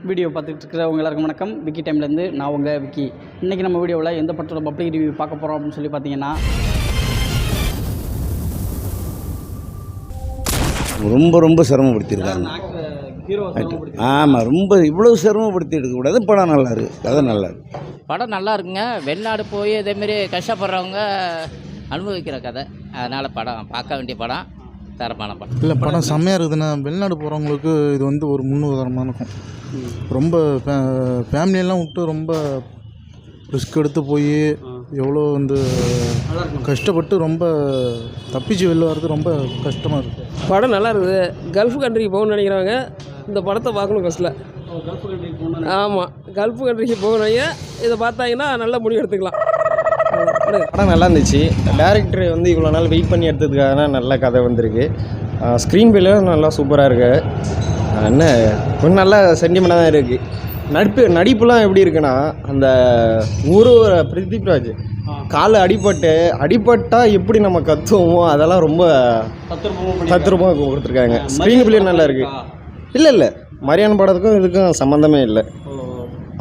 Video பார்த்துட்டு இருக்கிறவங்க எல்லாருக்கும் வணக்கம். விக்கி டைம்லேருந்து நான் உங்கள் விக்கி. இன்றைக்கி நம்ம வீடியோவில் எந்த படத்தோட பப்ளிக் ரிவ்யூ பார்க்க போகிறோம் அப்படின்னு சொல்லி பார்த்தீங்கன்னா, ரொம்ப சிரமப்படுத்தியிருக்காங்க. ஆமாம், ரொம்ப இவ்வளோ சிரமப்படுத்தி எடுக்கக்கூடாது. படம் நல்லா இருக்குது, கதை நல்லா இருக்குது. படம் நல்லா இருக்குங்க. வெளிநாடு போய் இதேமாரி கஷ்டப்படுறவங்க அனுபவிக்கிற கதை. அதனால் படம் பார்க்க வேண்டிய படம், தரமான படம். இல்லை, படம் செம்மையாக இருக்குதுன்னா வெளிநாடு போகிறவங்களுக்கு இது வந்து ஒரு முன்னுதாரணமாக இருக்கும். ரொம்ப ஃபேமிலியெல்லாம் விட்டு ரொம்ப ரிஸ்க் எடுத்து போய் எவ்வளோ வந்து கஷ்டப்பட்டு ரொம்ப தப்பிச்சு வெளில வர்றது ரொம்ப கஷ்டமாக இருக்குது. படம் நல்லா இருக்குது. கல்ஃப் கண்ட்ரிக்கு போகணும்னு நினைக்கிறவங்க இந்த படத்தை பார்க்கணும் ஃபஸ்ட்டில். ஆமாம், கல்ஃப் கண்ட்ரிக்கு போகணுங்க. இதை பார்த்தாங்கன்னா நல்ல முடிவு எடுத்துக்கலாம். படம் நல்லா இருந்துச்சு. டேரக்டர் வந்து இவ்வளோ நாள் வெயிட் பண்ணி எடுத்ததுக்காக நல்ல கதை வந்திருக்கு. ஸ்க்ரீன் பிளேயும் நல்லா சூப்பராக இருக்குது. என்ன கொஞ்சம் நல்லா சென்டிமெண்ட்டாக தான் இருக்குது. நடிப்புலாம் எப்படி இருக்குன்னா, அந்த பிரித்திப்ராஜ் காலை அடிபட்டால் எப்படி நம்ம கற்றுவோமோ அதெல்லாம் ரொம்ப தத்ரூபமாக கொடுத்துருக்காங்க. ஸ்க்ரீன் பிளே நல்லா இருக்குது. இல்லை மரியான் படத்துக்கும் இதுக்கும் சம்மந்தமே இல்லை.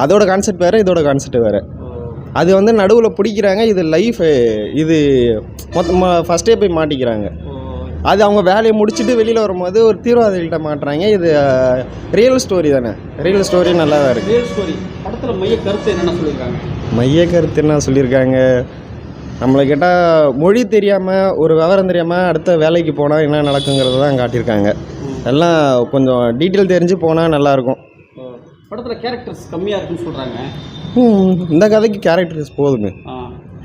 அதோட கான்செப்ட் வேறு, இதோட கான்செப்ட் வேறு. அது வந்து நடுவில் பிடிக்கிறாங்க. இது லைஃப், இது மொத்தமாக ஃபஸ்ட்டே போய் மாட்டிக்கிறாங்க. அது அவங்க வேலையை முடிச்சுட்டு வெளியில் வரும்போது ஒரு தீவிரவாதிகள்கிட்ட மாட்டுறாங்க. இது ரியல் ஸ்டோரி தானே. ரியல் ஸ்டோரி நல்லா தான் இருக்குது. ரியல் ஸ்டோரி படத்தில் மைய கருத்து என்னென்ன சொல்லியிருக்காங்க? மைய கருத்து என்ன சொல்லியிருக்காங்க, நம்மளை கேட்டால் மொழி தெரியாமல் ஒரு விவரம் தெரியாமல் அடுத்த வேலைக்கு போனால் என்ன நடக்குங்கிறது தான் காட்டியிருக்காங்க. எல்லாம் கொஞ்சம் டீட்டெயில் தெரிஞ்சு போனால் நல்லாயிருக்கும். படத்தில் கேரக்டர்ஸ் கம்மியாக இருக்குன்னு சொல்கிறாங்க. இந்த கதைக்கு கேரக்டர்ஸ் போதுமே.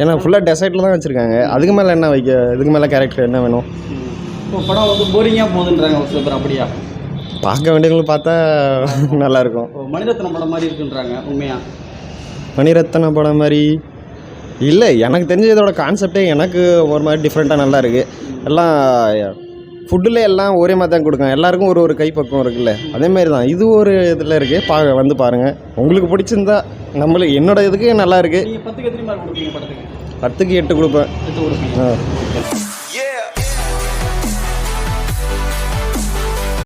ஏன்னா ஃபுல்லாக டெசர்ட்டில் தான் வச்சுருக்காங்க. அதுக்கு மேலே என்ன இதுக்கு மேலே கேரக்டர் என்ன வேணும்? இப்போ படம் வந்து போரிங்காக போகுதுன்றாங்க ஒரு சில பேர். அப்படியா? பார்க்க வேண்டியவங்களுக்கு பார்த்தா நல்லாயிருக்கும். மணிரத்னம் படம் மாதிரி இருக்குன்றாங்க. உண்மையாக மணிரத்னம் படம் மாதிரி இல்லை. எனக்கு தெரிஞ்ச இதோட கான்செப்டே எனக்கு ஒரு மாதிரி டிஃப்ரெண்ட்டாக நல்லா இருக்குது. எல்லாம் ஃபுட்டில் எல்லாம் ஒரே மாதிரி தான் கொடுக்காங்க. எல்லாருக்கும் ஒரு கைப்பக்கம் இருக்குல்ல, அதேமாரி தான் இது ஒரு இதில் இருக்குது. வந்து பாருங்கள், உங்களுக்கு பிடிச்சிருந்தா. என்னோட இதுக்கு நல்லா இருக்குது. 10க்கு எத்தனை மார்க் கொடுப்பீங்க படத்துக்கு? 10க்கு 8 கொடுப்பேன். 8 கொடுப்பீங்க.